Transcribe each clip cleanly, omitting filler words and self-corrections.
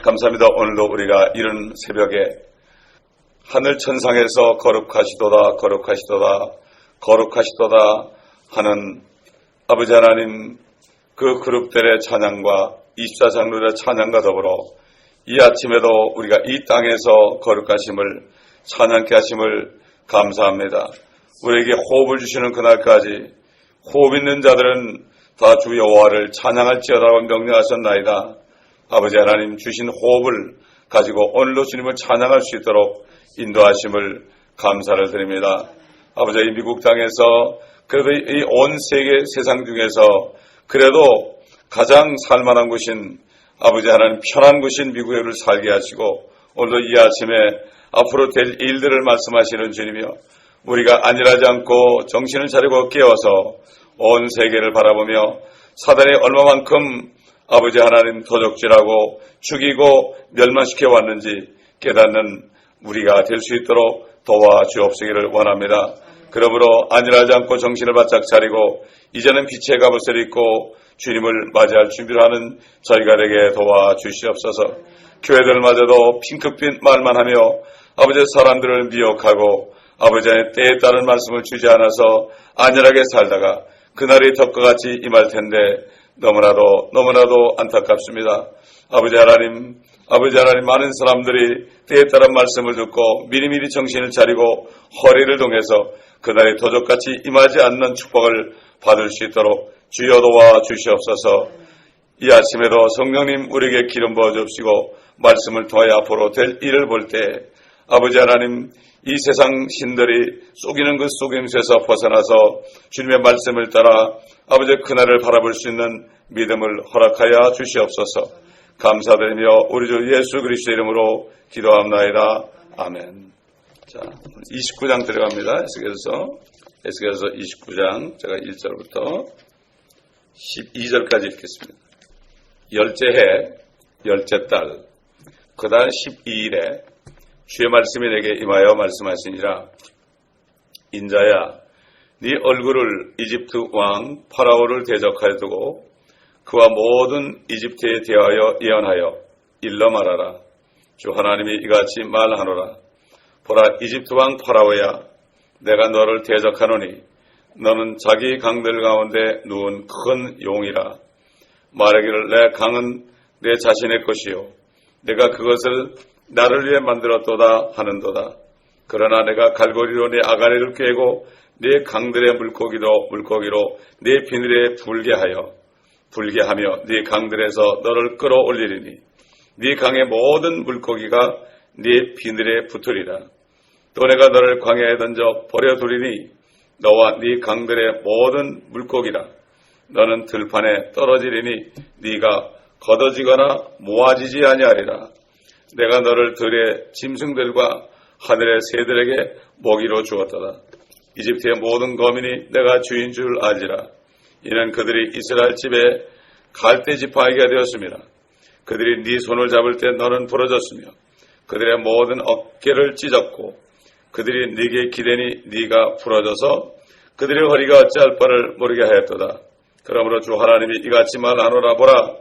감사합니다. 오늘도 우리가 이른 새벽에 하늘 천상에서 거룩하시도다 거룩하시도다 거룩하시도다 하는 아버지 하나님 그 그룹들의 찬양과 24장로들의 찬양과 더불어 이 아침에도 우리가 이 땅에서 거룩하심을 찬양케 하심을 감사합니다. 우리에게 호흡을 주시는 그날까지 호흡 있는 자들은 다 주 여호와를 찬양할지어다라고 명령하셨나이다. 아버지 하나님 주신 호흡을 가지고 오늘도 주님을 찬양할 수 있도록 인도하심을 감사를 드립니다. 아버지 이 미국 땅에서 그래도 이 온 세계 세상 중에서 그래도 가장 살만한 곳인 아버지 하나님 편한 곳인 미국에 살게 하시고 오늘도 이 아침에 앞으로 될 일들을 말씀하시는 주님이여 우리가 안일하지 않고 정신을 차리고 깨어서 온 세계를 바라보며 사단이 얼마만큼 아버지 하나님 도적질하고 죽이고 멸망시켜 왔는지 깨닫는 우리가 될 수 있도록 도와주옵시기를 원합니다. 그러므로 안일하지 않고 정신을 바짝 차리고 이제는 빛의 갑옷을 입고 주님을 맞이할 준비를 하는 저희가 되게 도와주시옵소서. 교회들마저도 핑크빛 말만 하며 아버지의 사람들을 미혹하고 아버지의 때에 따른 말씀을 주지 않아서 안일하게 살다가 그날이 덕과 같이 임할 텐데 너무나도 안타깝습니다. 아버지 하나님 많은 사람들이 때에 따른 말씀을 듣고 미리미리 정신을 차리고 허리를 동해서 그날이 도적같이 임하지 않는 축복을 받을 수 있도록 주여 도와주시옵소서. 이 아침에도 성령님 우리에게 기름 부어주시고 말씀을 통하여 앞으로 될 일을 볼 때 아버지 하나님 이 세상 신들이 속이는 그 속임수에서 벗어나서 주님의 말씀을 따라 아버지의 그날을 바라볼 수 있는 믿음을 허락하여 주시옵소서. 감사드리며 우리 주 예수 그리스도 이름으로 기도합나이다. 아멘. 자, 29장 들어갑니다. 에스겔서 29장 제가 1절부터 12절까지 읽겠습니다. 열째 해, 열째 달, 그달 12일에 주의 말씀이 내게 임하여 말씀하시니라. 인자야, 네 얼굴을 이집트 왕 파라오를 대적하여 두고 그와 모든 이집트에 대하여 예언하여 일러 말하라. 주 하나님이 이같이 말하노라. 보라, 이집트 왕 파라오야, 내가 너를 대적하노니 너는 자기 강들 가운데 누운 큰 용이라. 말하기를 내 강은 내 자신의 것이요 내가 그것을 나를 위해 만들었도다 하는도다. 그러나 내가 갈고리로 네 아가리를 꿰고 네 강들의 물고기로 네 비늘에 불게하며 네 강들에서 너를 끌어올리리니 네 강의 모든 물고기가 네 비늘에 붙으리라. 또 내가 너를 광야에 던져 버려두리니 너와 네 강들의 모든 물고기라. 너는 들판에 떨어지리니 네가 걷어지거나 모아지지 아니하리라. 내가 너를 들의 짐승들과 하늘의 새들에게 먹이로 주었도다. 이집트의 모든 거민이 내가 주인 줄 알지라. 이는 그들이 이스라엘 집에 갈대 지파이게 되었습니다. 그들이 네 손을 잡을 때 너는 부러졌으며 그들의 모든 어깨를 찢었고 그들이 네게 기대니 네가 부러져서 그들의 허리가 어찌할 바를 모르게 하였도다. 그러므로 주 하나님이 이같이 말하노라. 보라,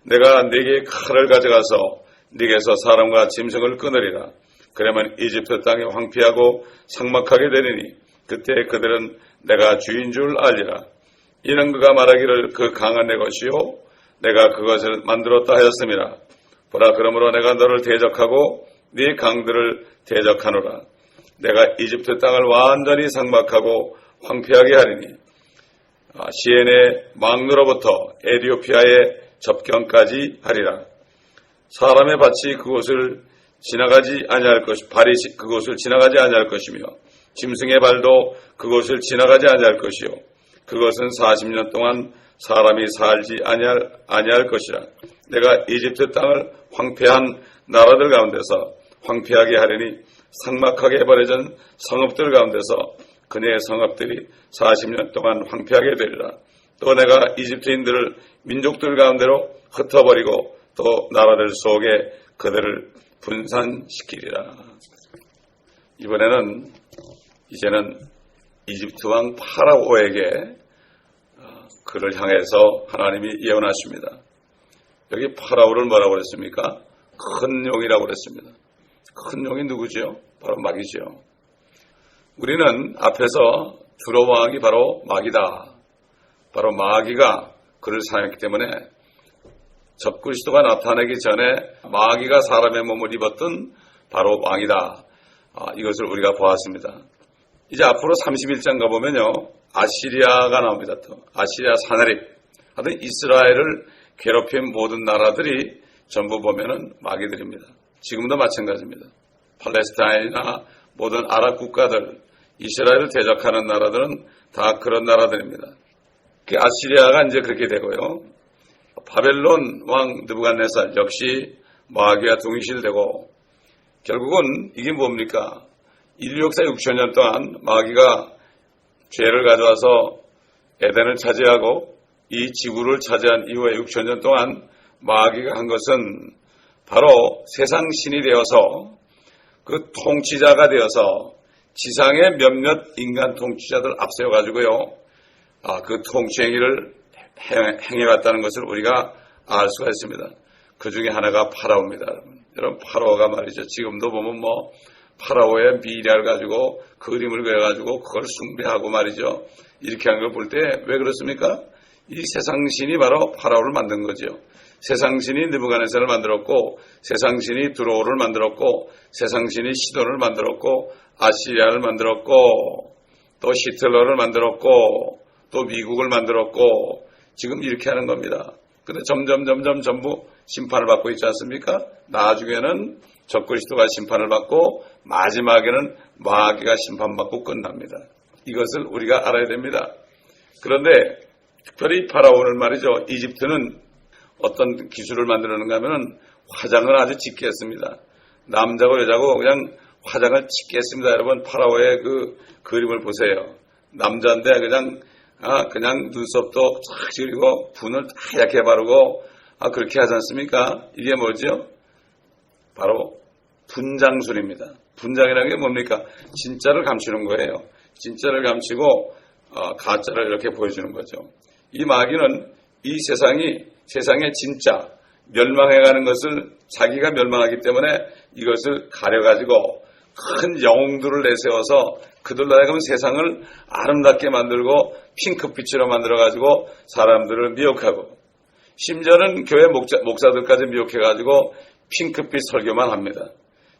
내가 네게 칼을 가져가서 네게서 사람과 짐승을 끊으리라. 그러면 이집트 땅이 황폐하고 삭막하게 되리니 그때 그들은 내가 주인 줄 알리라. 이는 그가 말하기를 그 강은 내 것이요 내가 그것을 만들었다 하였음이라. 보라, 그러므로 내가 너를 대적하고 네 강들을 대적하노라. 내가 이집트 땅을 완전히 삭막하고 황폐하게 하리니 시엔의 망루로부터 에디오피아의 접경까지 하리라. 사람의 밭이 그곳을 지나가지 아니할 발이 그곳을 지나가지 아니할 것이며 짐승의 발도 그곳을 지나가지 아니할 것이요 그것은 40년 동안 사람이 살지 아니할 것이라. 내가 이집트 땅을 황폐한 나라들 가운데서 황폐하게 하리니 삭막하게 버려진 성읍들 가운데서 그네의 성읍들이 40년 동안 황폐하게 되리라. 또 내가 이집트인들을 민족들 가운데로 흩어버리고 또 나라들 속에 그들을 분산시키리라. 이제는 이집트 왕 파라오에게 그를 향해서 하나님이 예언하십니다. 여기 파라오를 뭐라고 그랬습니까? 큰 용이라고 그랬습니다. 큰 용이 누구죠? 바로 마귀죠. 우리는 앞에서 두로 왕이 바로 마귀다. 바로 마귀가 그를 사용했기 때문에 적그리스도가 나타나기 전에 마귀가 사람의 몸을 입었던 바로 왕이다. 이것을 우리가 보았습니다. 이제 앞으로 31장 가보면요. 아시리아가 나옵니다. 또 아시리아 사나립. 하여튼 이스라엘을 괴롭힌 모든 나라들이 전부 보면은 마귀들입니다. 지금도 마찬가지입니다. 팔레스타인이나 모든 아랍 국가들, 이스라엘을 대적하는 나라들은 다 그런 나라들입니다. 아시리아가 이제 그렇게 되고요. 바벨론 왕 느부갓네살 역시 마귀와 동일시되고 결국은 이게 뭡니까? 인류 역사 6천년 동안 마귀가 죄를 가져와서 에덴을 차지하고 이 지구를 차지한 이후에 6천년 동안 마귀가 한 것은 바로 세상 신이 되어서 그 통치자가 되어서 지상의 몇몇 인간 통치자들 앞세워가지고요. 그 통치 행위를 행해왔다는 것을 우리가 알 수가 있습니다. 그 중에 하나가 파라오입니다. 여러분 파라오가 말이죠. 지금도 보면 파라오의 미래를 가지고 그림을 그려가지고 그걸 숭배하고 말이죠. 이렇게 하는 걸 볼 때 왜 그렇습니까? 이 세상신이 바로 파라오를 만든 거죠. 세상신이 느부갓네살을 만들었고 세상신이 두로를 만들었고 세상신이 시돈을 만들었고 아시리아를 만들었고 또 히틀러를 만들었고 또 미국을 만들었고 지금 이렇게 하는 겁니다. 근데 점점 전부 심판을 받고 있지 않습니까? 나중에는 적그리스도가 심판을 받고 마지막에는 마귀가 심판받고 끝납니다. 이것을 우리가 알아야 됩니다. 그런데 특별히 파라오는 말이죠. 이집트는 어떤 기술을 만들었는가 하면은 화장을 아주 짙게 했습니다. 남자고 여자고 그냥 화장을 짙게 했습니다. 여러분 파라오의 그 그림을 보세요. 남자인데 그냥 눈썹도 쫙 그리고 분을 하얗게 바르고 그렇게 하지 않습니까? 이게 뭐죠? 바로 분장술입니다. 분장이라는 게 뭡니까? 진짜를 감추는 거예요. 진짜를 감추고 가짜를 이렇게 보여주는 거죠. 이 마귀는 이 세상의 진짜 멸망해가는 것을 자기가 멸망하기 때문에 이것을 가려가지고 큰 영웅들을 내세워서 그들로 하여금 세상을 아름답게 만들고 핑크빛으로 만들어가지고 사람들을 미혹하고 심지어는 교회 목사들까지 미혹해가지고 핑크빛 설교만 합니다.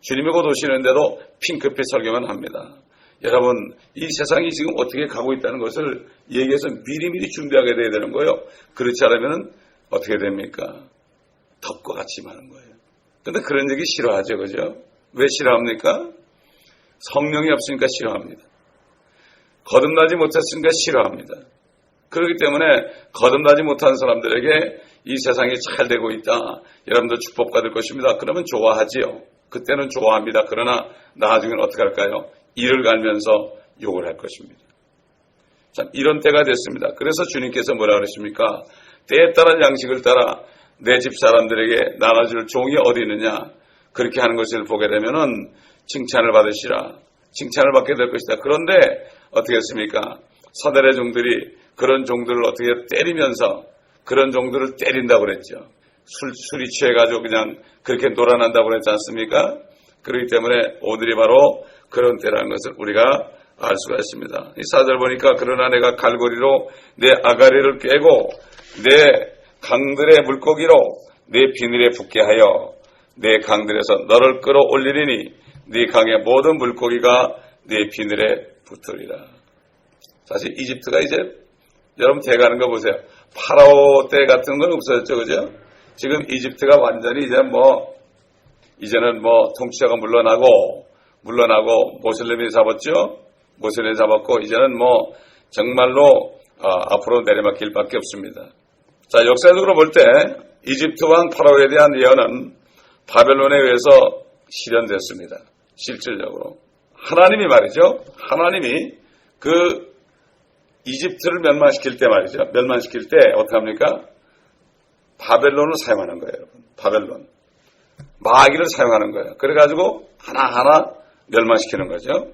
주님이 곧 오시는데도 핑크빛 설교만 합니다. 여러분 이 세상이 지금 어떻게 가고 있다는 것을 얘기해서 미리미리 준비하게 돼야 되는 거예요. 그렇지 않으면 어떻게 됩니까? 덕과 같이 마는 거예요. 그런데 그런 얘기 싫어하죠. 그죠? 왜 싫어합니까? 성령이 없으니까 싫어합니다. 거듭나지 못했으니까 싫어합니다. 그렇기 때문에 거듭나지 못한 사람들에게 이 세상이 잘 되고 있다. 여러분들 축복받을 것입니다. 그러면 좋아하지요. 그때는 좋아합니다. 그러나 나중에는 어떻게 할까요? 이를 갈면서 욕을 할 것입니다. 참 이런 때가 됐습니다. 그래서 주님께서 뭐라 그러십니까? 때에 따른 양식을 따라 내 집 사람들에게 나눠줄 종이 어디 있느냐? 그렇게 하는 것을 보게 되면은 칭찬을 받으시라. 칭찬을 받게 될 것이다. 그런데 어떻게 했습니까? 사대의 종들이 그런 종들을 어떻게 때리면서 그런 종들을 때린다고 그랬죠. 술이 취해가지고 그냥 그렇게 놀아난다고 그랬지 않습니까? 그렇기 때문에 오늘이 바로 그런 때라는 것을 우리가 알 수가 있습니다. 이 4절 보니까 그러나 내가 갈고리로 내 아가리를 꿰고 내 강들의 물고기로 내 비늘에 붙게 하여 내 강들에서 너를 끌어올리리니 네 강의 모든 물고기가 네 비늘에 붙으리라. 사실 이집트가 이제 여러분 돼가는 거 보세요. 파라오 때 같은 건 없어졌죠. 그죠? 지금 이집트가 완전히 이제는 통치자가 물러나고 모슬렘이 잡았죠. 모슬렘이 잡았고 이제는 정말로 앞으로 내리막 길밖에 없습니다. 자, 역사적으로 볼 때 이집트 왕 파라오에 대한 예언은 바벨론에 의해서 실현됐습니다. 실질적으로 하나님이 말이죠. 하나님이 그 이집트를 멸망시킬 때 말이죠. 멸망시킬 때 어떻게 합니까? 바벨론을 사용하는 거예요. 여러분. 바벨론. 마귀를 사용하는 거예요. 그래가지고 하나하나 멸망시키는 거죠.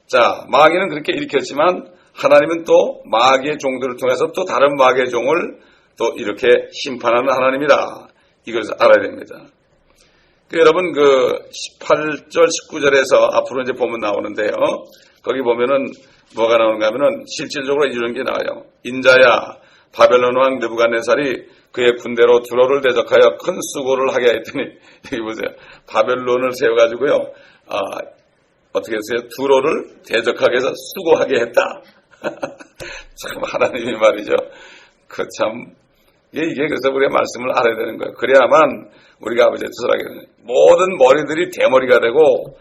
자, 마귀는 그렇게 일으켰지만 하나님은 또 마귀의 종들을 통해서 또 다른 마귀의 종을 또 이렇게 심판하는 하나님이다. 이것을 알아야 됩니다. 여러분 18절 19절에서 앞으로 이제 보면 나오는데요. 거기 보면은 뭐가 나오는가 하면은 실질적으로 이런 게 나와요. 인자야 바벨론 왕 느부갓네살이 그의 군대로 두로를 대적하여 큰 수고를 하게 했더니 여기 보세요. 바벨론을 세워가지고요. 어떻게 했어요? 두로를 대적하게 해서 수고하게 했다. 참 하나님이 말이죠. 이게 그래서 우리가 말씀을 알아야 되는 거예요. 그래야만 우리가 아버지의 뜻을 하게 되는 거예요. 모든 머리들이 대머리가 되고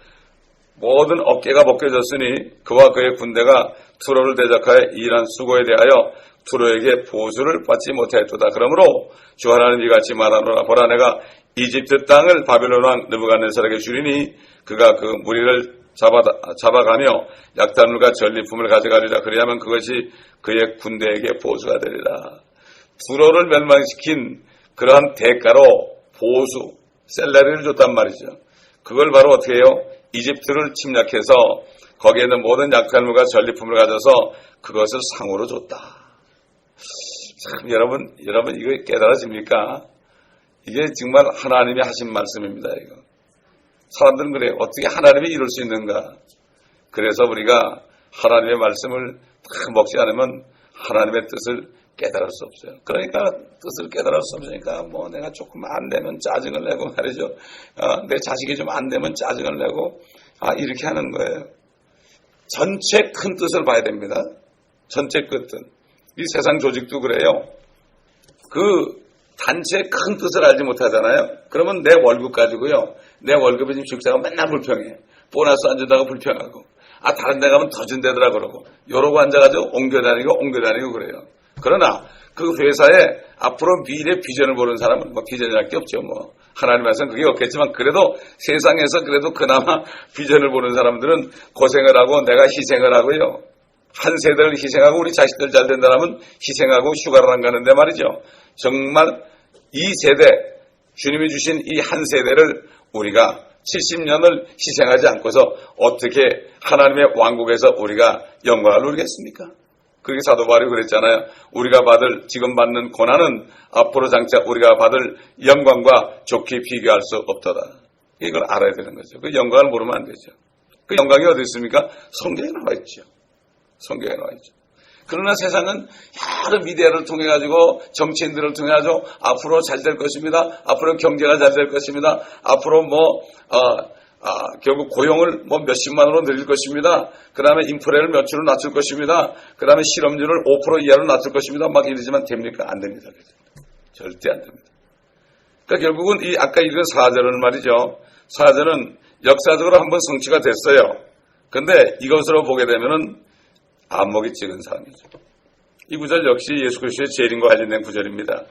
모든 어깨가 벗겨졌으니 그와 그의 군대가 두로를 대적하여 일한 수고에 대하여 두로에게 보수를 받지 못하였도다. 그러므로 주 하나님 이같이 말하노라. 보라 내가 이집트 땅을 바벨론 왕 느부갓네살에게 주리니 그가 그 무리를 잡아가며 약탈물과 전리품을 가져가리라. 그리하면 그것이 그의 군대에게 보수가 되리라. 두로를 멸망시킨 그러한 대가로 보수, 셀러리를 줬단 말이죠. 그걸 바로 어떻게 해요? 이집트를 침략해서 거기에 있는 모든 약탈물과 전리품을 가져서 그것을 상으로 줬다. 참 여러분 이거 깨달아집니까? 이게 정말 하나님이 하신 말씀입니다. 이거. 사람들은 그래요. 어떻게 하나님이 이룰 수 있는가? 그래서 우리가 하나님의 말씀을 다 먹지 않으면 하나님의 뜻을 깨달을 수 없어요. 그러니까 뜻을 깨달을 수 없으니까 내가 조금 안 되면 짜증을 내고 말이죠. 내 자식이 좀 안 되면 짜증을 내고 이렇게 하는 거예요. 전체 큰 뜻을 봐야 됩니다. 전체 큰 뜻. 이 세상 조직도 그래요. 그 단체 큰 뜻을 알지 못하잖아요. 그러면 내 월급 가지고요. 내 월급이 지금 직장은 맨날 불평해. 보너스 안 준다고 불평하고. 다른 데 가면 더 준대더라 그러고. 요러고 앉아가지고 옮겨다니고 그래요. 그러나 그 회사에 앞으로 미래 비전을 보는 사람은 비전이랄 게 없죠. 하나님께서는 그게 없겠지만 그래도 세상에서 그래도 그나마 비전을 보는 사람들은 고생을 하고 내가 희생을 하고요. 한 세대를 희생하고 우리 자식들 잘 된다면 희생하고 휴가를 안 가는데 말이죠. 정말 이 세대, 주님이 주신 이 한 세대를 우리가 70년을 희생하지 않고서 어떻게 하나님의 왕국에서 우리가 영광을 누리겠습니까? 그게 사도 바울이 그랬잖아요. 우리가 지금 받는 고난은 앞으로 장차 우리가 받을 영광과 좋게 비교할 수 없도다. 이걸 알아야 되는 거죠. 그 영광을 모르면 안 되죠. 그 영광이 어디 있습니까? 성경에 나와 있죠. 성경에 나와 있죠. 그러나 세상은 여러 미디어를 통해 가지고 정치인들을 통해 가지고 앞으로 잘 될 것입니다. 앞으로 경제가 잘 될 것입니다. 앞으로 결국 고용을 몇십만으로 늘릴 것입니다. 그 다음에 인플레를 몇으로 낮출 것입니다. 그 다음에 실업률을 5% 이하로 낮출 것입니다. 막 이러지만 됩니까? 안 됩니다. 절대 안 됩니다. 그러니까 결국은 아까 읽은 4절은 말이죠. 4절은 역사적으로 한번 성취가 됐어요. 그런데 이것으로 보게 되면은 안목이 찍은 사람이죠. 이 구절 역시 예수 그리스도의 재림과 관련된 구절입니다.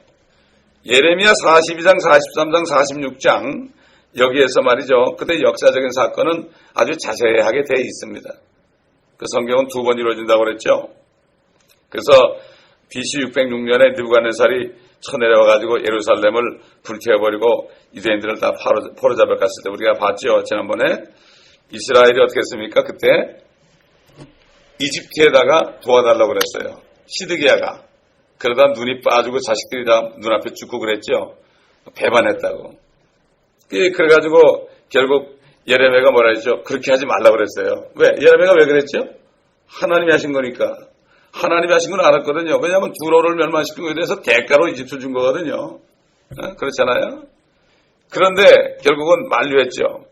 예레미야 42장, 43장, 46장 여기에서 말이죠. 그때 역사적인 사건은 아주 자세하게 되어 있습니다. 그 성경은 2번 이루어진다고 그랬죠. 그래서 BC 606년에 느부갓네살이 쳐내려와가지고 예루살렘을 불태워버리고 유대인들을 다 포로잡아 갔을 때 우리가 봤죠. 지난번에 이스라엘이 어떻게 했습니까? 그때 이집트에다가 도와달라고 그랬어요. 시드기야가. 그러다 눈이 빠지고 자식들이 다 눈앞에 죽고 그랬죠. 배반했다고. 그래가지고 결국 예레미야가 뭐라 했죠? 그렇게 하지 말라고 그랬어요. 왜? 예레미야가 왜 그랬죠? 하나님이 하신 거니까. 하나님이 하신 건 알았거든요. 왜냐하면 두로를 멸망시킨 거에 대해서 대가로 이집트를 준 거거든요. 그렇잖아요? 그런데 결국은 만류했죠.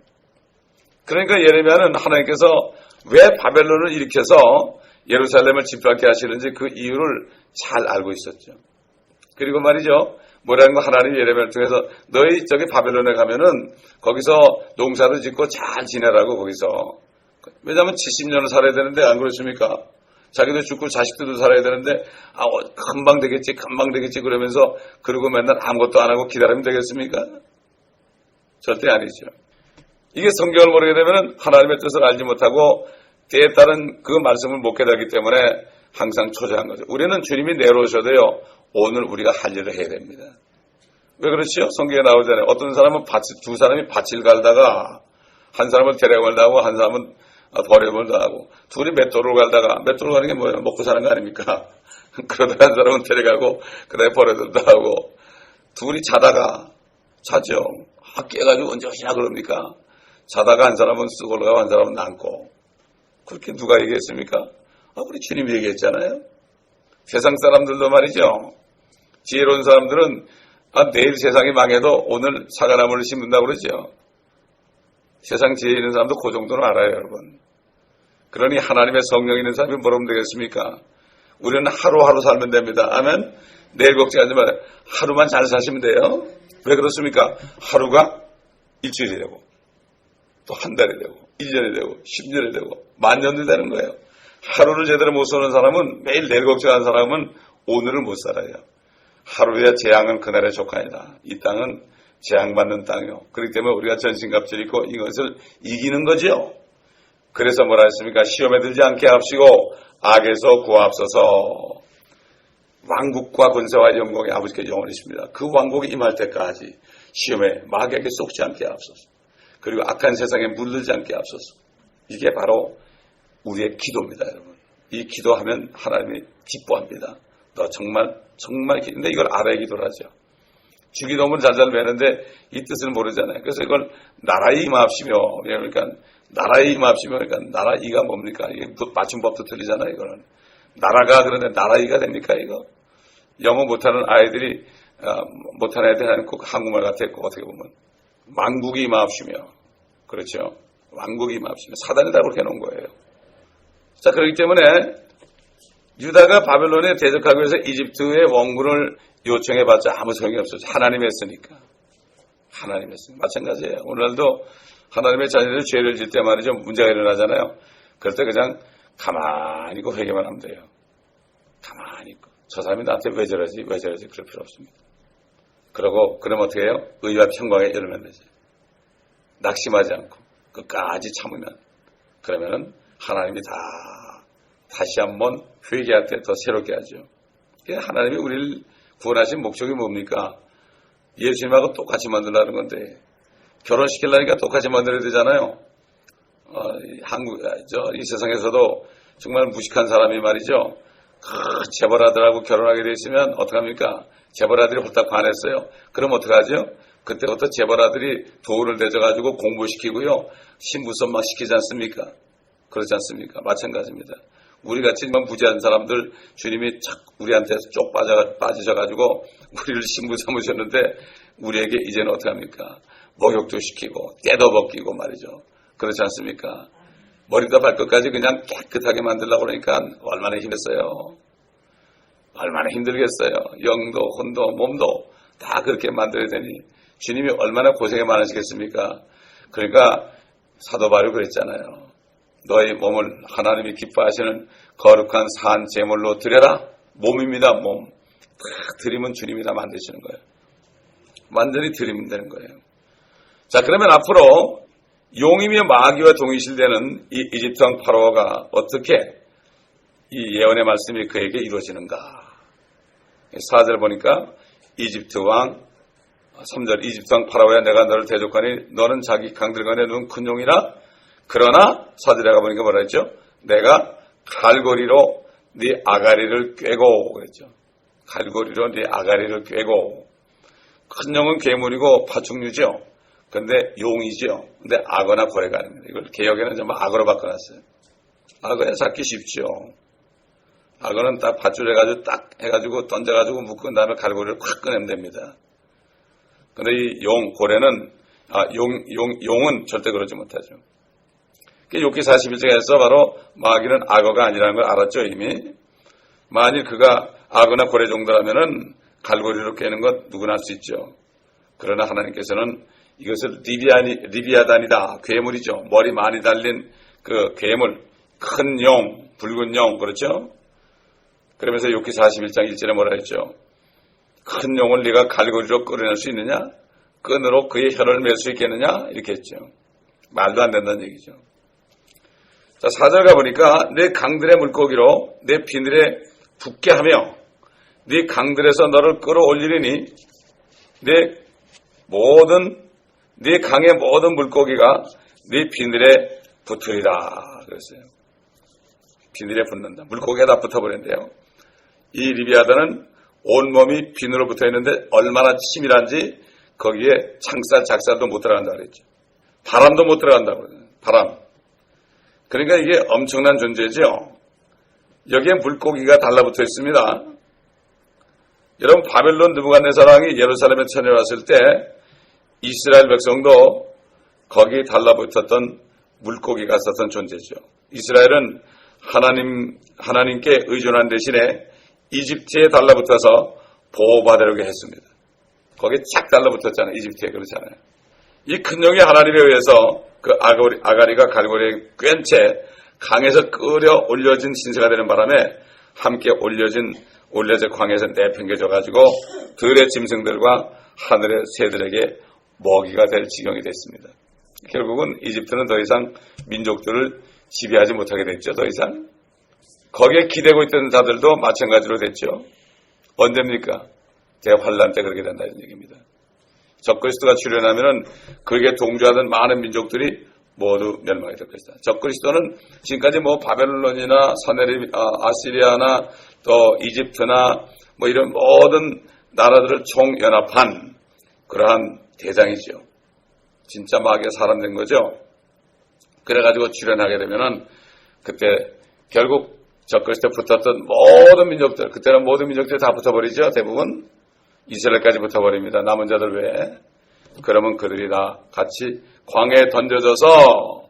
그러니까 예레미야는 하나님께서 왜 바벨론을 일으켜서 예루살렘을 짓밟게 하시는지 그 이유를 잘 알고 있었죠. 그리고 말이죠. 뭐라는 거 하나님 예레미야를 통해서 너희 저기 바벨론에 가면은 거기서 농사도 짓고 잘 지내라고 거기서. 왜냐하면 70년을 살아야 되는데 안 그렇습니까? 자기도 죽고 자식들도 살아야 되는데 금방 되겠지 그러면서 그러고 맨날 아무것도 안 하고 기다리면 되겠습니까? 절대 아니죠. 이게 성경을 모르게 되면 하나님의 뜻을 알지 못하고 때에 따른 그 말씀을 못 깨닫기 때문에 항상 초조한 거죠. 우리는 주님이 내려오셔도요. 오늘 우리가 할 일을 해야 됩니다. 왜 그렇죠? 성경에 나오잖아요. 어떤 사람은 두 사람이 밭을 갈다가 한 사람은 데려가려고 하고 한 사람은 버려버리다 하고 둘이 맷돌을 갈다가 맷돌 가는 게 뭐예요? 먹고 사는 거 아닙니까? 그러다가 한 사람은 데려가고 그다음에 버려둔다 하고 둘이 자다가 자죠. 깨가지고 언제 오시냐 그럽니까? 자다가 한 사람은 쓰고 올라가고 한 사람은 남고. 그렇게 누가 얘기했습니까? 우리 주님이 얘기했잖아요. 세상 사람들도 말이죠. 지혜로운 사람들은 내일 세상이 망해도 오늘 사과나무를 심는다고 그러죠. 세상 지혜 있는 사람도 그 정도는 알아요, 여러분. 그러니 하나님의 성령 있는 사람이 뭐라면 되겠습니까? 우리는 하루하루 살면 됩니다. 아멘. 내일 걱정하지 마세요. 하루만 잘 사시면 돼요. 왜 그렇습니까? 하루가 일주일이 되고 또 한 달이 되고 1년이 되고 10년이 되고 만년이 되는 거예요. 하루를 제대로 못 사는 사람은, 매일 내일 걱정하는 사람은 오늘을 못 살아요. 하루의 재앙은 그날의 족하니라. 이 땅은 재앙받는 땅이요. 그렇기 때문에 우리가 전신갑주를 입고 이것을 이기는 거죠. 그래서 뭐라 했습니까? 시험에 들지 않게 합시고 악에서 구하옵소서. 왕국과 권세와 영광이 아버지께 영원이십니다. 그 왕국이 임할 때까지 시험에 마귀에게 속지 않게 하옵소서. 그리고 악한 세상에 물들지 않게 하옵소서. 이게 바로 우리의 기도입니다, 여러분. 이 기도하면 하나님이 기뻐합니다. 너 정말 근데 이걸 알아야 기도를 하죠. 주기도문을 잘잘 배는데 이 뜻을 모르잖아요. 그래서 이걸 나라에 임하옵시며, 그러니까 나라에 임하옵시며, 그러니까 나라 이가 뭡니까? 이게 맞춤법도 틀리잖아요, 이거는. 나라가 그런데 나라 이가 됩니까, 이거? 영어 못하는 아이들이, 못하는 애들은 꼭 한국말 같았고, 어떻게 보면. 왕국이 임하옵시며. 그렇죠. 왕국이 임하옵시며. 사단이 다 그렇게 해놓은 거예요. 자, 그렇기 때문에 유다가 바벨론에 대적하기 위해서 이집트의 원군을 요청해봤자 아무 소용이 없었죠. 하나님이 했으니까. 하나님이 했으니까. 마찬가지예요. 오늘도 하나님의 자녀들이 죄를 질 때 말이죠. 문제가 일어나잖아요. 그럴 때 그냥 가만히 있고 회개만 하면 돼요. 가만히 있고. 저 사람이 나한테 왜 저러지? 그럴 필요 없습니다. 그러면 어떻게 해요? 의와 평강에 이르면 되죠. 낙심하지 않고 끝까지 참으면, 그러면은 하나님이 다시 한번 회개할 때 더 새롭게 하죠. 하나님이 우리를 구원하신 목적이 뭡니까? 예수님하고 똑같이 만들라는 건데, 결혼시키려니까 똑같이 만들어야 되잖아요. 이 세상에서도 정말 무식한 사람이 말이죠. 재벌아들하고 결혼하게 돼 있으면 어떡합니까? 재벌아들이 홀딱 반했어요. 그럼 어떡하죠? 그때부터 재벌아들이 돈을 내줘가지고 공부시키고요. 신부선 막 시키지 않습니까? 그렇지 않습니까? 마찬가지입니다. 우리같이 부지한 사람들 주님이 착 우리한테 쪽 빠지셔가지고 우리를 신부 삼으셨는데, 우리에게 이제는 어떡합니까? 목욕도 시키고 떼도 벗기고 말이죠. 그렇지 않습니까? 머리부터 발끝까지 그냥 깨끗하게 만들려고 그러니까 얼마나 힘들었어요. 얼마나 힘들겠어요. 영도 혼도 몸도 다 그렇게 만들어야 되니 주님이 얼마나 고생이 많으시겠습니까? 그러니까 사도 바울이 그랬잖아요. 너의 몸을 하나님이 기뻐하시는 거룩한 산 제물로 드려라. 몸입니다. 몸. 다 드리면 주님이 다 만드시는 거예요. 완전히 드리면 되는 거예요. 자, 그러면 앞으로 용이며 마귀와 동일시되는 이 이집트 왕 파라오가 어떻게 이 예언의 말씀이 그에게 이루어지는가. 4절 보니까 이집트 왕 3절 이집트 왕 파라오야, 내가 너를 대적하니 너는 자기 강들간에 누운 큰 용이라. 그러나 4절에 가보니까 뭐라 했죠? 내가 갈고리로 네 아가리를 꿰고 그랬죠. 갈고리로 네 아가리를 꿰고. 큰 용은 괴물이고 파충류죠. 근데 용이죠. 근데 악어나 고래가 아닙니다. 이걸 개혁에는 좀 악어로 바꿔놨어요. 악어야 잡기 쉽죠. 악어는 딱 밧줄 해가지고 딱 해가지고 던져가지고 묶은 다음에 갈고리를 콱 꺼내면 됩니다. 근데 이 고래는, 용은 절대 그러지 못하죠. 욥기 41장에서 바로 마귀는 악어가 아니라는 걸 알았죠, 이미. 만일 그가 악어나 고래 정도라면은 갈고리로 깨는 것 누구나 할 수 있죠. 그러나 하나님께서는 이것을 리비아단이다. 괴물이죠. 머리 많이 달린 그 괴물, 큰 용, 붉은 용, 그렇죠? 그러면서 욥기 41장 1절에 뭐라 했죠? 큰 용을 네가 갈고리로 끌어낼 수 있느냐? 끈으로 그의 혀를 맬 수 있겠느냐? 이렇게 했죠. 말도 안 된다는 얘기죠. 자, 4절 가보니까 내 강들의 물고기로 내 비늘에 붙게 하며 네 강들에서 너를 끌어올리리니 네 강의 모든 물고기가 네 비늘에 붙으리라 그랬어요. 비늘에 붙는다. 물고기가 다 붙어버린대요. 이 리비아단은 온몸이 비늘로 붙어있는데 얼마나 치밀한지 거기에 창살, 작살도 못 들어간다고 그랬죠. 바람도 못 들어간다고 그래요. 바람. 그러니까 이게 엄청난 존재죠. 여기에 물고기가 달라붙어 있습니다. 여러분, 바벨론 느부갓네살왕이 예루살렘에 쳐내왔을 때 이스라엘 백성도 거기 달라붙었던 물고기가 있었던 존재죠. 이스라엘은 하나님께 의존한 대신에 이집트에 달라붙어서 보호받으려고 했습니다. 거기에 착 달라붙었잖아요. 이집트에. 그렇잖아요. 이 큰 용이 하나님에 의해서 그 아가리가 갈고리에 꿰은 채 강에서 끌어 올려진 신세가 되는 바람에 함께 올려져 광에서 내팽개져가지고 들의 짐승들과 하늘의 새들에게 먹이가 될 지경이 됐습니다. 결국은 이집트는 더 이상 민족들을 지배하지 못하게 됐죠. 더 이상. 거기에 기대고 있던 자들도 마찬가지로 됐죠. 언제입니까? 대환란 때 그렇게 된다 이런 얘기입니다. 적그리스도가 출현하면은 그에게 동조하던 많은 민족들이 모두 멸망이 될 것이다. 적그리스도는 지금까지 뭐 바벨론이나 아시리아나 또 이집트나 뭐 이런 모든 나라들을 총연합한 그러한 대장이죠. 진짜 마귀의 사람 된 거죠. 그래가지고 출현하게 되면은 그때 결국 적그리스도에 붙었던 모든 민족들, 그때는 모든 민족들이 다 붙어버리죠. 대부분 이스라엘까지 붙어버립니다. 남은 자들 외에. 그러면 그들이 다 같이 광야에 던져져서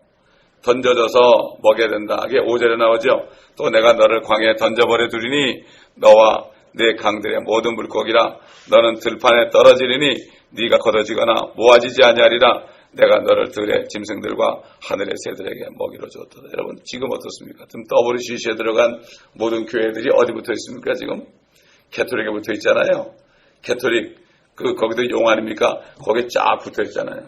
먹여야 된다. 이게 5절에 나오죠. 또 내가 너를 광야에 던져버려 두리니 너와 내 강들의 모든 물고기라 너는 들판에 떨어지리니 네가 걷어지거나 모아지지 아니하리라. 내가 너를 들의 짐승들과 하늘의 새들에게 먹이로 줬다. 여러분 지금 어떻습니까? 지금 WCC에 들어간 모든 교회들이 어디 붙어 있습니까? 지금 캐톨릭에 붙어 있잖아요. 캐톨릭 거기도 용 아닙니까? 거기에 쫙 붙어 있잖아요.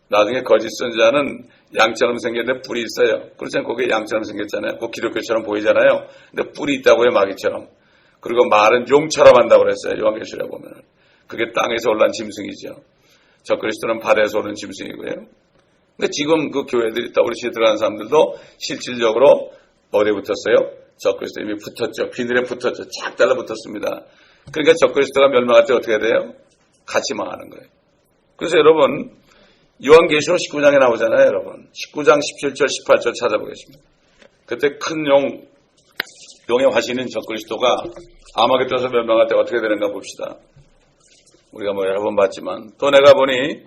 나중에 거짓 선지자는 양처럼 생겼는데 뿔이 있어요. 그렇잖아요. 거기에 양처럼 생겼잖아요. 그 기독교처럼 보이잖아요. 근데 뿔이 있다고 해요. 마귀처럼. 그리고 말은 용처럼 한다고 그랬어요. 요한계시록에 보면. 그게 땅에서 올라온 짐승이죠. 적그리스도는 바다에서 오는 짐승이고요. 근데 지금 그 교회들이 WCC에 들어가는 사람들도 실질적으로 어디에 붙었어요? 적그리스도 이미 붙었죠. 비늘에 붙었죠. 착 달라붙었습니다. 그러니까 적그리스도가 멸망할 때 어떻게 돼요? 같이 망하는 거예요. 그래서 여러분 요한계시록 19장에 나오잖아요. 여러분 19장 17절 18절 찾아보겠습니다. 그때 큰 용의 화신인 적그리스도가 아마겟돈에서 멸망할 때 어떻게 되는가 봅시다. 우리가 뭐 여러 번 봤지만 또 내가 보니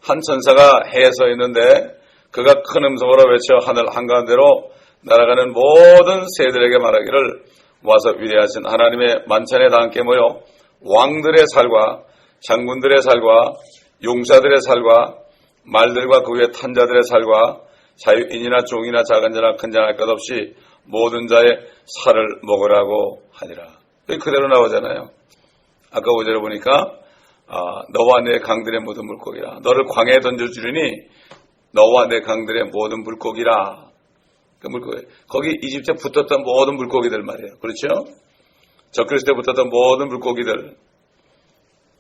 한 천사가 해에 서 있는데 그가 큰 음성으로 외쳐 하늘 한가운데로 날아가는 모든 새들에게 말하기를 와서 위대하신 하나님의 만찬에 다 함께 모여 왕들의 살과 장군들의 살과 용사들의 살과 말들과 그 위에 탄 자들의 살과 자유인이나 종이나 작은 자나 큰 자나 할 것 없이 모든 자의 살을 먹으라고 하니라. 여기 그대로 나오잖아요. 아까 5절에 보니까 너와 내 강들의 모든 물고기라. 너를 광야에 던져주리니 너와 내 강들의 모든 물고기라. 그 물고기. 거기 이집트에 붙었던 모든 물고기들 말이에요. 그렇죠? 적그리스도에 붙었던 모든 물고기들.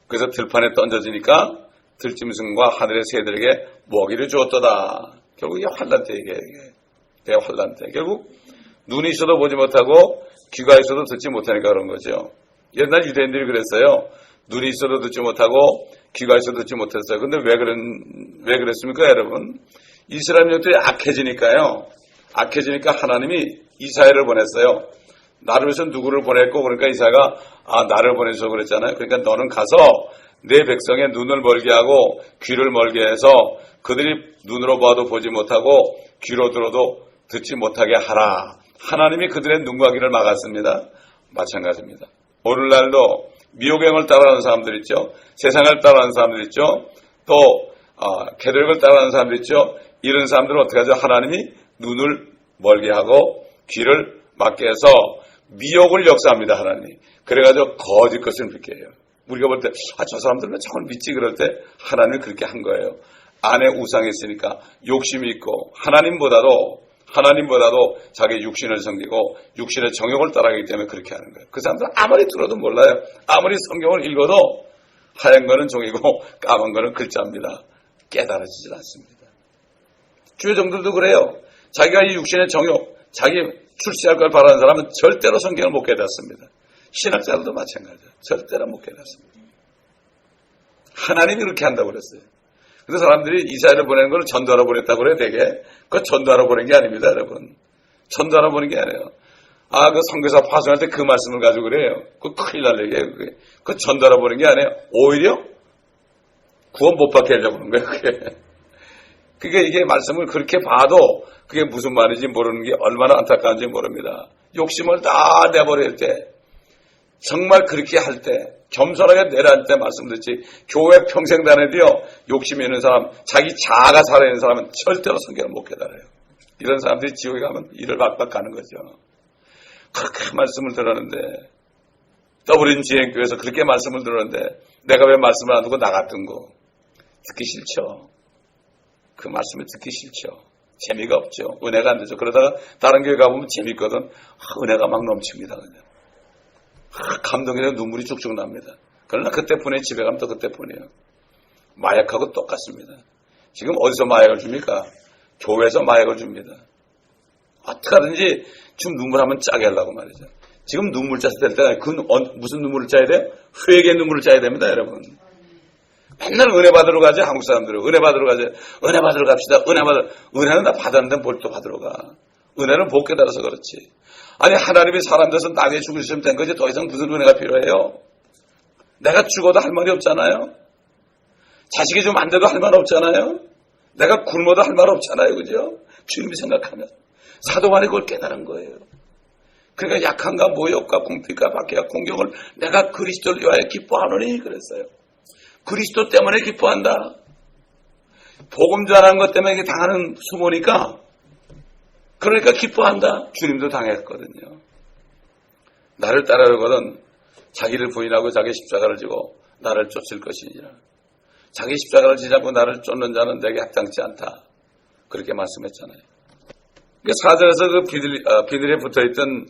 그래서 들판에 던져지니까 들짐승과 하늘의 새들에게 먹이를 주었도다. 결국 이게 환란 때 이게 대환란 때. 결국 눈이 있어도 보지 못하고 귀가 있어도 듣지 못하니까 그런 거죠. 옛날 유대인들이 그랬어요. 눈이 있어도 듣지 못하고 귀가 있어도 듣지 못했어요. 근데 왜 그랬습니까, 여러분? 이스라엘 민족들이 악해지니까요. 악해지니까 하나님이 이사야를 보냈어요. 나를 위해서 누구를 보냈고 그러니까 이사야가 나를 보내서 그랬잖아요. 그러니까 너는 가서 내 백성의 눈을 멀게 하고 귀를 멀게 해서 그들이 눈으로 봐도 보지 못하고 귀로 들어도 듣지 못하게 하라. 하나님이 그들의 눈과 귀를 막았습니다. 마찬가지입니다. 오늘날도 미혹행을 따라하는 사람들 있죠. 세상을 따라하는 사람들 있죠. 또 캐톨릭을 따라하는 사람들 있죠. 이런 사람들은 어떻게 하죠? 하나님이 눈을 멀게 하고 귀를 막게 해서 미혹을 역사합니다. 하나님이. 그래가지고 거짓 것을 믿게 해요. 우리가 볼 때 저 사람들은 왜 저걸 믿지 그럴 때 하나님이 그렇게 한 거예요. 안에 우상이 있으니까 욕심이 있고 하나님보다도 자기 육신을 섬기고 육신의 정욕을 따라가기 때문에 그렇게 하는 거예요. 그 사람들은 아무리 들어도 몰라요. 아무리 성경을 읽어도 하얀 거는 종이고 까만 거는 글자입니다. 깨달아지질 않습니다. 주의 종들도 그래요. 자기가 이 육신의 정욕, 자기 출세할 걸 바라는 사람은 절대로 성경을 못 깨닫습니다. 신학자들도 마찬가지예요. 절대로 못 깨닫습니다. 하나님이 그렇게 한다고 그랬어요. 근데 사람들이 이스라엘을 보내는 걸 전도하러 보냈다고 그래요, 되게. 그거 전도하러 보낸 게 아닙니다, 여러분. 전도하러 보낸 게 아니에요. 그 선교사 파송할 때 그 말씀을 가지고 그래요. 그거 큰일 날 얘기예요, 그게. 그거 전도하러 보낸 게 아니에요. 오히려 구원 못 받게 하려고 그런 거예요, 그게. 그게 이게 말씀을 그렇게 봐도 그게 무슨 말인지 모르는 게 얼마나 안타까운지 모릅니다. 욕심을 다 내버릴 때, 정말 그렇게 할 때, 겸손하게 내려앉을 때 말씀드렸지, 교회 평생 다녀도요, 욕심이 있는 사람, 자기 자아가 살아있는 사람은 절대로 성경을 못 깨달아요. 이런 사람들이 지옥에 가면 이를 박박 가는 거죠. 그렇게 말씀을 들었는데, 더블인 지행교회에서 그렇게 말씀을 들었는데, 내가 왜 말씀을 안 듣고 나갔던 거? 듣기 싫죠. 그 말씀을 듣기 싫죠. 재미가 없죠. 은혜가 안 되죠. 그러다가 다른 교회 가보면 재밌거든. 은혜가 막 넘칩니다. 그냥. 감동에서 눈물이 쭉쭉 납니다. 그러나 그때 보내 집에 가면 또 그때 보내요. 마약하고 똑같습니다. 지금 어디서 마약을 줍니까? 교회에서 마약을 줍니다. 어떻게 하든지 지금 눈물 한번 짜게 하려고 말이죠. 지금 눈물 짰을 때 무슨 눈물을 짜야 돼요? 회개의 눈물을 짜야 됩니다, 여러분. 맨날 은혜 받으러 가지, 한국 사람들은. 은혜 받으러 가지. 은혜 받으러 갑시다. 은혜는 다 받았는데 뭘 또 받으러 가. 은혜는 복 깨달아서 그렇지. 아니, 하나님이 사람 돼서 나중에 죽으시면 된 거지. 더 이상 무슨 은혜가 필요해요? 내가 죽어도 할 말이 없잖아요. 자식이 좀 안 돼도 할 말 없잖아요. 내가 굶어도 할 말 없잖아요. 그죠? 주님이 생각하면. 사도만이 그걸 깨달은 거예요. 그러니까 약한가 모욕과 궁핍과 박해와 공경을 내가 그리스도를 위하여 기뻐하노니 그랬어요. 그리스도 때문에 기뻐한다. 복음 전하는 것 때문에 당하는 수모니까 그러니까 기뻐한다. 주님도 당했거든요. 나를 따르거든 자기를 부인하고 자기 십자가를 지고 나를 쫓을 것이니라. 자기 십자가를 지자고 나를 쫓는 자는 내게 합당치 않다. 그렇게 말씀했잖아요. 4절에서 그 비늘에 붙어있던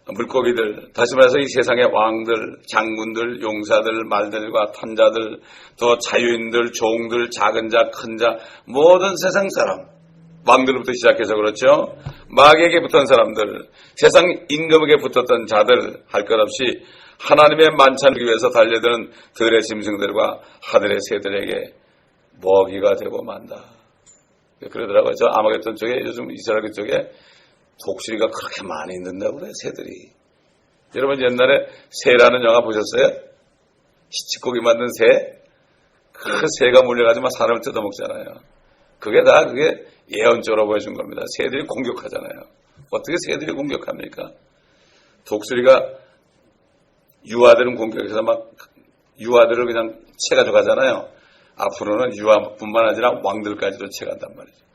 물고기들, 다시 말해서 이 세상의 왕들, 장군들, 용사들, 말들과 탄자들, 또 자유인들, 종들, 작은 자, 큰 자, 모든 세상 사람, 왕들부터 시작해서 그렇죠. 마귀에게 붙은 사람들, 세상 임금에게 붙었던 자들 할 것 없이 하나님의 만찬을 위해서 달려드는 들의 짐승들과 하늘의 새들에게 먹이가 되고 만다. 그러더라고요. 저 아마겟돈 쪽에, 요즘 이스라엘 쪽에 독수리가 그렇게 많이 있는다고 그래요, 새들이. 여러분 옛날에 새라는 영화 보셨어요? 시치고기 만든 새? 그 새가 몰려가지고 막 사람을 뜯어먹잖아요. 그게 예언적으로 보여준 겁니다. 새들이 공격하잖아요. 어떻게 새들이 공격합니까? 독수리가 유아들은 공격해서 막 유아들을 그냥 채가져가잖아요. 앞으로는 유아뿐만 아니라 왕들까지도 채간단 말이죠.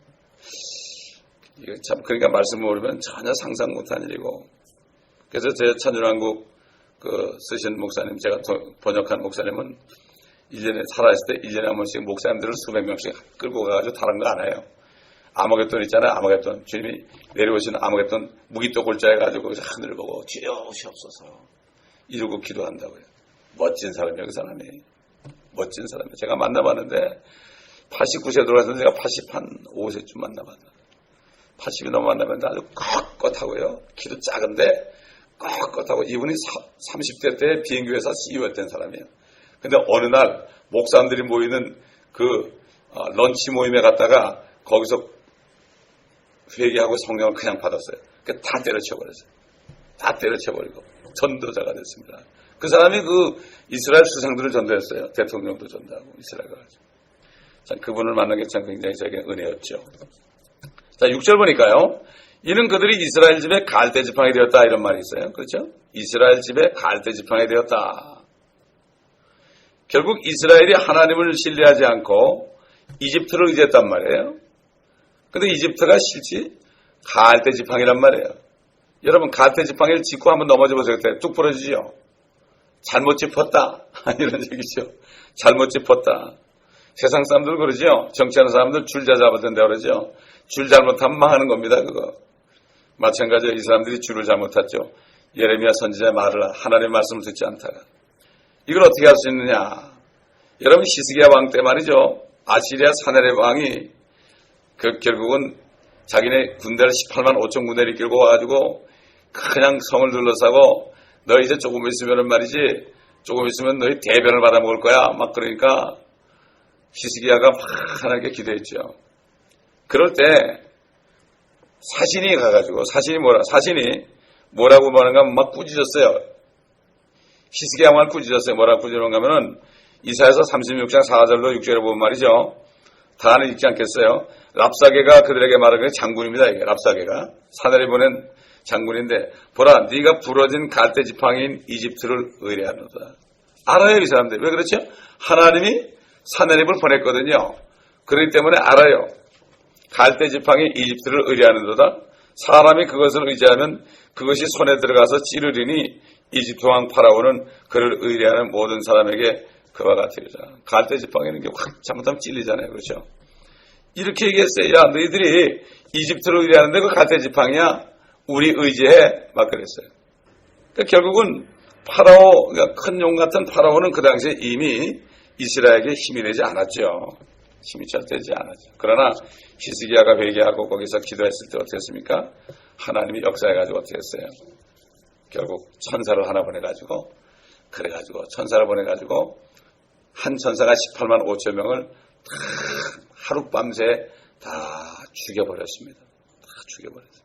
이게 참, 그러니까 말씀을 모르면 전혀 상상 못한 일이고. 그래서 제 찬준왕국 쓰신 목사님, 제가 번역한 목사님은 1년에, 살아있을 때 1년에 한 번씩 목사님들을 수백 명씩 끌고 가가지고 다른 거 안 해요. 아마겟돈 있잖아요, 아마겟돈. 주님이 내려오신 아마겟돈 무기또 골자 해가지고 하늘을 보고 주여시옵소서 이러고 기도한다고요. 멋진 사람이에요, 그 사람이. 멋진 사람이에요. 제가 만나봤는데 89세 돌아가서 제가 85세쯤 만나봤나. 80이 넘어 만나면 아주 꼿꼿하고요. 키도 작은데 꼿꼿하고 이분이 30대 때 비행기회사 CEO였던 사람이에요. 근데 어느 날 목사님들이 모이는 런치 모임에 갔다가 거기서 회개하고 성령을 그냥 받았어요. 다 때려쳐버렸어요. 다 때려쳐버리고 전도자가 됐습니다. 그 사람이 이스라엘 수상들을 전도했어요. 대통령도 전도하고 이스라엘 가가지고. 참 그분을 만난 게 참 굉장히 저에게 은혜였죠. 자, 6절 보니까요. 이는 그들이 이스라엘 집에 갈대 지팡이 되었다 이런 말이 있어요. 그렇죠? 이스라엘 집에 갈대 지팡이 되었다. 결국 이스라엘이 하나님을 신뢰하지 않고 이집트를 의지했단 말이에요. 근데 이집트가 실지 갈대 지팡이란 말이에요. 여러분 갈대 지팡이를 짚고 한번 넘어져 보세요. 뚝 부러지죠. 잘못 짚었다. 이런 얘기죠. 잘못 짚었다. 세상 사람들 그러죠. 정치하는 사람들 줄자 잡아든다 그러죠. 줄 잘못하면 망하는 겁니다. 그거. 마찬가지로 이 사람들이 줄을 잘못했죠. 예레미야 선지자의 말을 하나님의 말씀을 듣지 않다가. 이걸 어떻게 할 수 있느냐. 여러분 히스기야 왕 때 말이죠. 아시리아 사네립 왕이 결국은 자기네 군대를 18만 5천 군대를 이끌고 와가지고 그냥 성을 둘러싸고 너 이제 조금 있으면 말이지 조금 있으면 너희 대변을 받아먹을 거야. 막 그러니까 히스기야가 환하게 기도했죠. 그럴 때 사신이 가가지고 사신이 뭐라고 말하는가 막 꾸짖었어요. 히스기야만 꾸짖었어요. 뭐라고 꾸짖는가 하면은 이사야서 36장 4절로 6절에 보면 말이죠. 다는 읽지 않겠어요. 랍사게가 그들에게 말하는 게 장군입니다. 이게 랍사게가 사내리 보낸 장군인데 보라 네가 부러진 갈대 지팡이인 이집트를 의뢰하노다. 알아요 이 사람들. 왜 그렇죠? 하나님이 사내립을 보냈거든요. 그렇기 때문에 알아요. 갈대 지팡이 이집트를 의뢰하는도다. 사람이 그것을 의지하면 그것이 손에 들어가서 찌르리니 이집트 왕 파라오는 그를 의뢰하는 모든 사람에게 그와 같으리라. 갈대 지팡이는 게 확 잘못하면 찔리잖아요. 그렇죠? 이렇게 얘기했어요. 야 너희들이 이집트를 의뢰하는데 그 갈대 지팡이야. 우리 의지해. 막 그랬어요. 그러니까 결국은 파라오, 그러니까 큰 용 같은 파라오는 그 당시에 이미 이스라엘에게 힘이 되지 않았죠. 힘이 절대 되지 않았죠. 그러나 히스기야가 회개하고 거기서 기도했을 때 어떻게 했습니까? 하나님이 역사해가지고 어떻게 했어요? 결국 천사를 하나 보내가지고 그래가지고 천사를 보내가지고 한 천사가 18만 5천 명을 다 하룻밤새 다 죽여버렸습니다. 다 죽여버렸어요.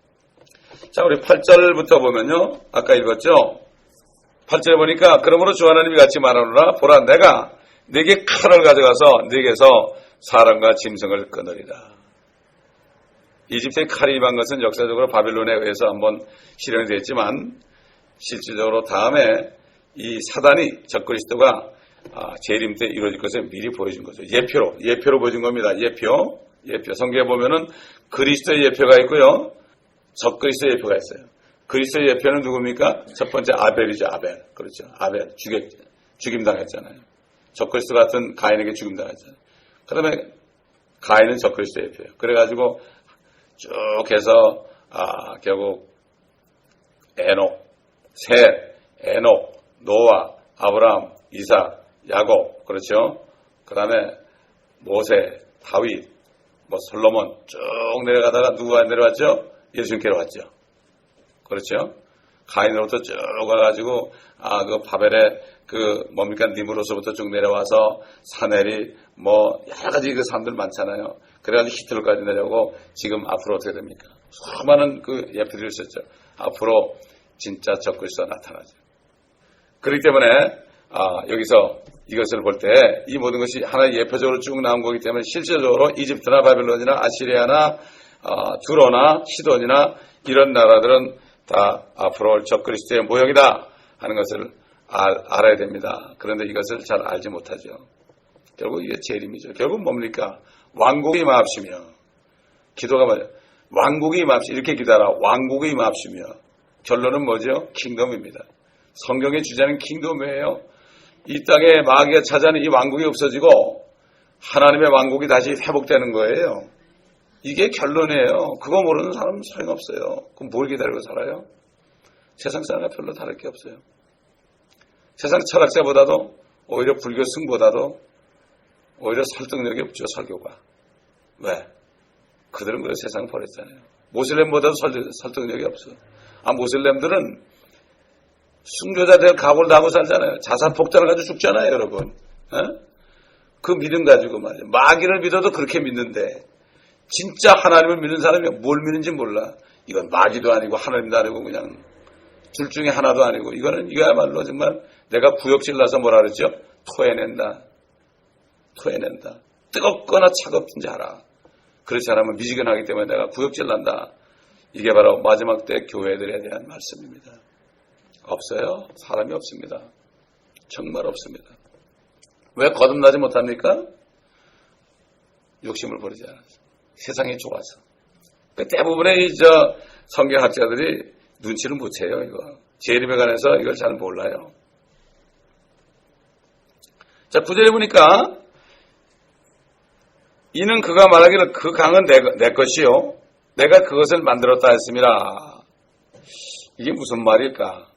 자, 우리 8절부터 보면요. 아까 읽었죠? 8절에 보니까 그러므로 주 하나님이 같이 말하노라. 보라 내가 네게 칼을 가져가서 네게서 사람과 짐승을 끊으리라. 이집트의 칼이 임한 것은 역사적으로 바빌론에 의해서 한번 실현이 됐지만 실질적으로 다음에 이 사단이 적그리스도가 재림 때 이루어질 것을 미리 보여준 거죠. 예표로 보여준 겁니다. 예표. 성경에 보면은 그리스도의 예표가 있고요. 적그리스도의 예표가 있어요. 그리스도의 예표는 누굽니까? 첫 번째 아벨이죠. 아벨. 그렇죠. 아벨. 죽임당했잖아요. 적그리스도 같은 가인에게 죽임당했잖아요. 그 다음에 가인은 적그리스도의 예표예요. 그래가지고 쭉 해서 결국 에녹, 노아, 아브라함, 이삭, 야곱, 그렇죠? 그 다음에 모세, 다윗, 솔로몬 쭉 내려가다가 누가 내려왔죠? 예수님께로 왔죠. 그렇죠? 가인으로부터 쭉 가가지고 그 바벨의 뭡니까 니므로서부터 쭉 내려와서 사내리 여러 가지 그 사람들 많잖아요. 그래가지고 히틀러까지 내려오고 지금 앞으로 어떻게 됩니까? 수많은 그 예표들이 있었죠. 앞으로 진짜 적그리스도가 나타나죠. 그렇기 때문에 여기서 이것을 볼 때 이 모든 것이 하나의 예표적으로 쭉 나온 거기 때문에 실제적으로 이집트나 바빌론이나 아시리아나 두로나 시돈이나 이런 나라들은 다 앞으로 올 적그리스도의 모형이다 하는 것을 알아야 됩니다. 그런데 이것을 잘 알지 못하죠. 결국 이게 재림이죠. 결국 뭡니까? 왕국이 임하옵시며 기도가 뭐죠? 왕국이 임하옵시며 이렇게 기도하라. 왕국이 임하옵시며 결론은 뭐죠? 킹덤입니다. 성경의 주제는 킹덤이에요. 이 땅에 마귀가 차지하는 이 왕국이 없어지고 하나님의 왕국이 다시 회복되는 거예요. 이게 결론이에요. 그거 모르는 사람은 소용없어요. 그럼 뭘 기다리고 살아요? 세상 사람과 별로 다를 게 없어요. 세상 철학자보다도 오히려 불교 승보다도 오히려 설득력이 없죠. 설교가. 왜? 그들은 그 세상을 버렸잖아요. 모슬렘보다도 설득력이 없어. 모슬렘들은 순교자들 각오를 다하고 살잖아요. 자살폭탄을 가지고 죽잖아요. 여러분. 그 믿음 가지고 말이에요. 마귀를 믿어도 그렇게 믿는데 진짜 하나님을 믿는 사람이 뭘 믿는지 몰라. 이건 마귀도 아니고 하나님도 아니고 그냥 둘 중에 하나도 아니고 이거야말로 정말 내가 구역질 나서 뭐라 그랬죠? 토해낸다. 뜨겁거나 차갑든지 하라. 그렇지 않으면 미지근하기 때문에 내가 구역질 난다. 이게 바로 마지막 때 교회들에 대한 말씀입니다. 없어요. 사람이 없습니다. 정말 없습니다. 왜 거듭나지 못합니까? 욕심을 버리지 않아서. 세상이 좋아서. 대부분의 성경학자들이 눈치를 못 채요. 이거. 재림에 관해서 이걸 잘 몰라요. 자, 9절에 보니까 이는 그가 말하기를 그 강은 내 것이요 내가 그것을 만들었다 했습니다. 이게 무슨 말일까?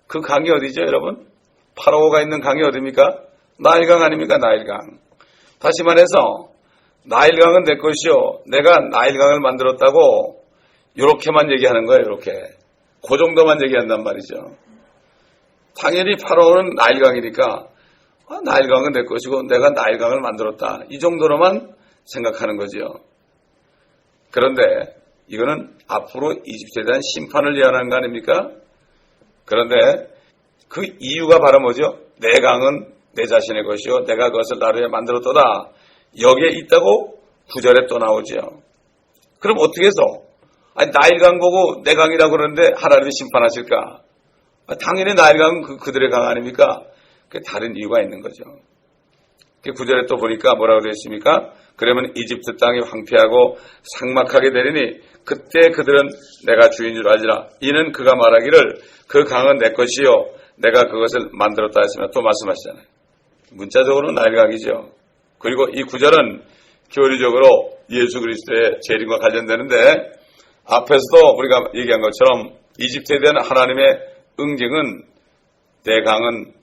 그 강이 어디죠, 여러분? 파라오가 있는 강이 어디입니까? 나일강 아닙니까? 나일강. 다시 말해서 나일강은 내 것이요 내가 나일강을 만들었다고 이렇게만 얘기하는 거예요. 이렇게. 그 정도만 얘기한단 말이죠. 당연히 파라오는 나일강이니까 나일강은 내 것이고 내가 나일강을 만들었다. 이 정도로만 생각하는 거죠. 그런데 이거는 앞으로 이집트에 대한 심판을 예언하는 거 아닙니까? 그런데 그 이유가 바로 뭐죠? 내 강은 내 자신의 것이요 내가 그것을 나를 위해 만들었도다. 여기에 있다고 9절에 또 나오죠. 그럼 어떻게 해서 나일강 보고 내 강이라고 그러는데 하나님이 심판하실까? 당연히 나일강은 그들의 강 아닙니까? 그 다른 이유가 있는 거죠. 9절에 또 보니까 뭐라고 되어 있습니까? 그러면 이집트 땅이 황폐하고 삭막하게 되리니 그때 그들은 내가 주인 줄 알지라. 이는 그가 말하기를 그 강은 내 것이요 내가 그것을 만들었다 했으면 또 말씀하시잖아요. 문자적으로는 나일강이죠. 그리고 이 9절은 교리적으로 예수 그리스도의 재림과 관련되는데 앞에서도 우리가 얘기한 것처럼 이집트에 대한 하나님의 응징은 내 강은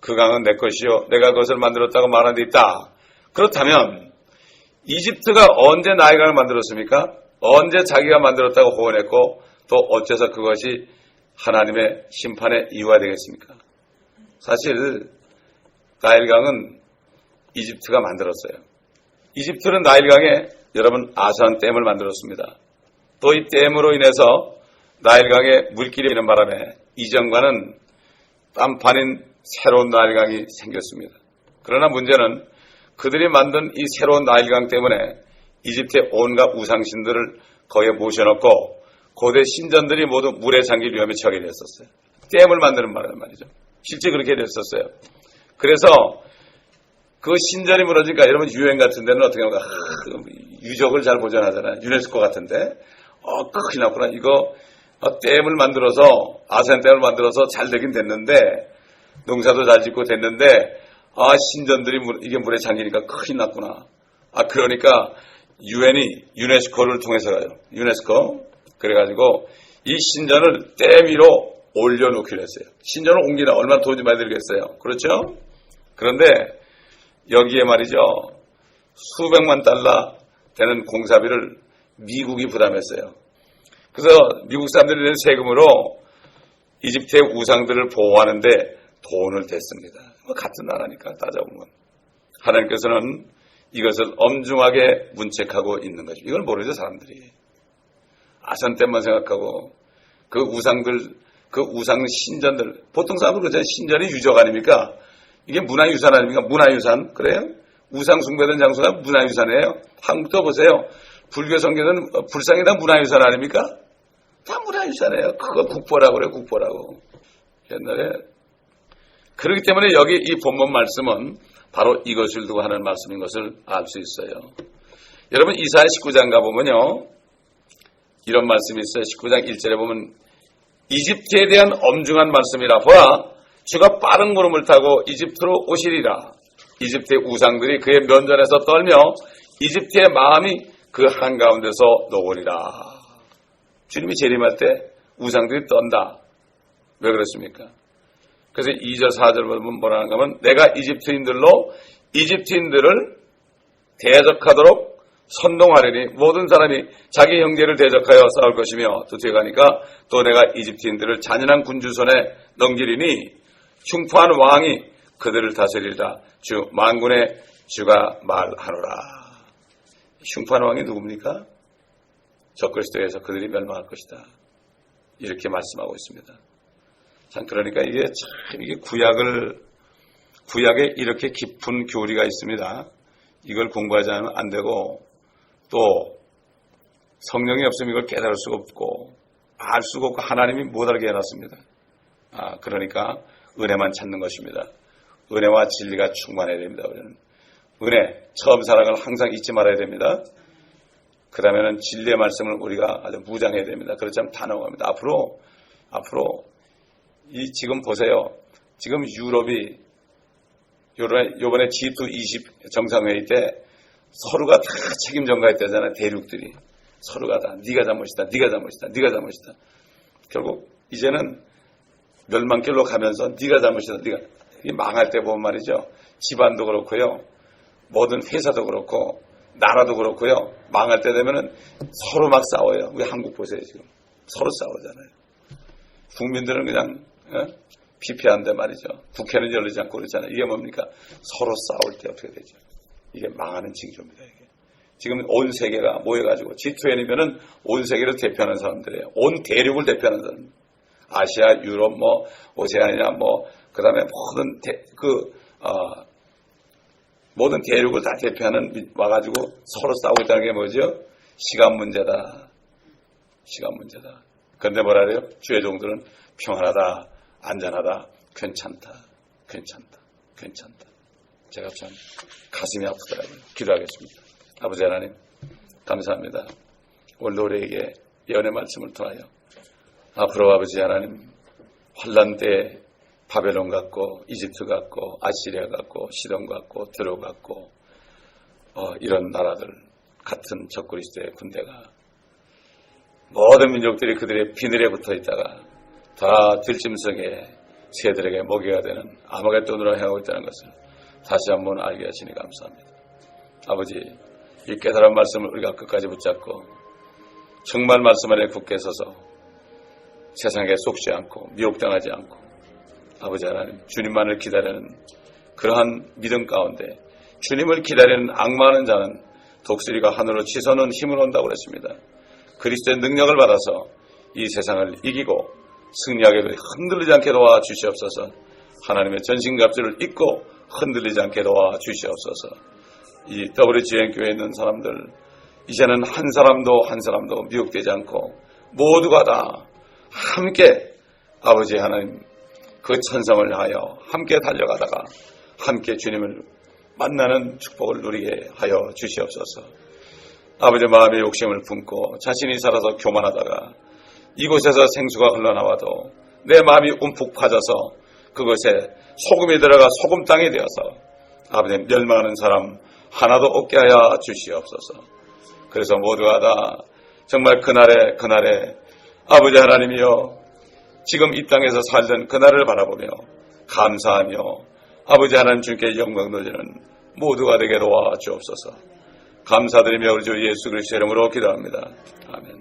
그 강은 내 것이요 내가 그것을 만들었다고 말한 데 있다. 그렇다면 이집트가 언제 나일강을 만들었습니까? 언제 자기가 만들었다고 호언했고 또 어째서 그것이 하나님의 심판의 이유가 되겠습니까? 사실 나일강은 이집트가 만들었어요. 이집트는 나일강에 여러분 아스완 댐을 만들었습니다. 또 이 댐으로 인해서 나일강에 물길이 있는 바람에 이전과는 딴판인 새로운 나일강이 생겼습니다. 그러나 문제는 그들이 만든 이 새로운 나일강 때문에 이집트의 온갖 우상신들을 거기에 모셔놓고 고대 신전들이 모두 물에 잠길 위험에 처하게 됐었어요. 댐을 만드는 말이죠. 실제 그렇게 됐었어요. 그래서 그 신전이 무너지니까 여러분 유엔 같은 데는 어떻게 하면 유적을 잘 보존하잖아요. 유네스코 같은데 큰일 났구나. 이거 댐을 만들어서 아스완 댐을 만들어서 잘 되긴 됐는데 농사도 잘 짓고 됐는데 신전들이 이게 물에 잠기니까 큰일 났구나. 그러니까 유엔이 유네스코를 통해서 가요. 유네스코. 그래가지고 이 신전을 댐 위로 올려놓기로 했어요. 신전을 옮기나 얼마나 돈이 많이 들겠어요. 그렇죠? 그런데 여기에 말이죠. 수백만 달러 되는 공사비를 미국이 부담했어요. 그래서 미국 사람들이 낸 세금으로 이집트의 우상들을 보호하는데 돈을 댔습니다. 같은 나라니까 따져보면. 하나님께서는 이것을 엄중하게 문책하고 있는 거죠. 이걸 모르죠 사람들이. 아스완 댐만 생각하고 그 우상들, 그 우상 신전들, 보통 사람들은 그렇잖아요. 신전이 유적 아닙니까? 이게 문화유산 아닙니까? 문화유산. 그래요? 우상 숭배된 장소가 문화유산이에요. 한국도 보세요. 불교 성교는 불상이 다 문화유산 아닙니까? 다 문화유산이에요. 그거 국보라고 그래요. 국보라고. 옛날에. 그렇기 때문에 여기 이 본문 말씀은 바로 이것을 두고 하는 말씀인 것을 알 수 있어요. 여러분 이사야 19장 가보면요. 이런 말씀이 있어요. 19장 1절에 보면 이집트에 대한 엄중한 말씀이라. 보라 주가 빠른 구름을 타고 이집트로 오시리라. 이집트의 우상들이 그의 면전에서 떨며 이집트의 마음이 그 한가운데서 녹으리라. 주님이 재림할 때 우상들이 떤다. 왜 그렇습니까? 그래서 2절 4절 보면 뭐라는가 하면 내가 이집트인들을 대적하도록 선동하리니 모든 사람이 자기 형제를 대적하여 싸울 것이며 또 뒤에 가니까 또 내가 이집트인들을 잔인한 군주 손에 넘기리니 흉포한 왕이 그들을 다스리리라. 주 만군의 주가 말하노라. 흉포한 왕이 누굽니까? 적그리스도에서 그들이 멸망할 것이다. 이렇게 말씀하고 있습니다. 참 그러니까 이게 구약에 이렇게 깊은 교리가 있습니다. 이걸 공부하지 않으면 안 되고 또 성령이 없으면 이걸 깨달을 수가 없고 알 수가 없고 하나님이 못 알게 해놨습니다. 그러니까 은혜만 찾는 것입니다. 은혜와 진리가 충만해야 됩니다. 우리는 은혜, 처음 사랑을 항상 잊지 말아야 됩니다. 그 다음에는 진리의 말씀을 우리가 아주 무장해야 됩니다. 그렇지 않으면 다 넘어갑니다. 앞으로 지금 보세요. 지금 유럽이 요번에 G20 정상회의 때 서로가 다 책임 전가했다잖아요. 대륙들이 서로가 다 네가 잘못이다. 결국 이제는 멸망길로 가면서 네가 잘못이다. 이게 망할 때 보면 말이죠. 집안도 그렇고요. 모든 회사도 그렇고 나라도 그렇고요. 망할 때 되면은 서로 막 싸워요. 우리 한국 보세요. 지금 서로 싸우잖아요. 국민들은 그냥 피폐한데 말이죠. 국회는 열리지 않고 그러잖아요. 이게 뭡니까? 서로 싸울 때 어떻게 되죠? 이게 망하는 징조입니다. 이게. 지금 온 세계가 모여가지고 G20이면은 온 세계를 대표하는 사람들이에요. 온 대륙을 대표하는 사람. 아시아, 유럽, 오세아니아, 그다음에 모든 대륙을 다 대표하는 와가지고 서로 싸우고 있다는 게 뭐죠? 시간 문제다. 시간 문제다. 그런데 뭐라 그래요? 주의 종들은 평안하다, 안전하다, 괜찮다. 제가 참 가슴이 아프더라고요. 기도하겠습니다. 아버지 하나님, 감사합니다. 오늘도 우리에게 예언의 말씀을 통하여 앞으로 아버지 하나님, 환란 때 바벨론 같고 이집트 같고 아시리아 같고 시돈 같고 드로 같고 이런 나라들 같은 적그리스도의 군대가 모든 민족들이 그들의 비늘에 붙어 있다가 다 들짐승의 새들에게 먹이가 되는 아마겟돈으로 향하고 있다는 것을 다시 한번 알게 하시니 감사합니다. 아버지, 이 깨달은 말씀을 우리가 끝까지 붙잡고 정말 말씀 안에 굳게 서서 세상에 속지 않고 미혹당하지 않고 아버지 하나님, 주님만을 기다리는 그러한 믿음 가운데 주님을 기다리는 악마하는 자는 독수리가 하늘로 치솟는 힘을 온다고 그랬습니다. 그리스도의 능력을 받아서 이 세상을 이기고 승리하게 흔들리지 않게 도와주시옵소서. 하나님의 전신갑주를 입고 흔들리지 않게 도와주시옵소서. 이 WGN 교회에 있는 사람들 이제는 한 사람도 미혹되지 않고 모두가 다 함께 아버지 하나님 그 천성을 하여 함께 달려가다가 함께 주님을 만나는 축복을 누리게 하여 주시옵소서. 아버지 마음의 욕심을 품고 자신이 살아서 교만하다가 이곳에서 생수가 흘러나와도 내 마음이 움푹 파져서 그것에 소금이 들어가 소금 땅이 되어서 아버지 멸망하는 사람 하나도 없게 하여 주시옵소서. 그래서 모두가 다 정말 그날에 아버지 하나님이여 지금 이 땅에서 살던 그날을 바라보며 감사하며 아버지 하나님 주께 영광 돌리는 모두가 되게 도와주옵소서. 감사드리며 우리 주 예수 그리스도의 이름으로 기도합니다. 아멘.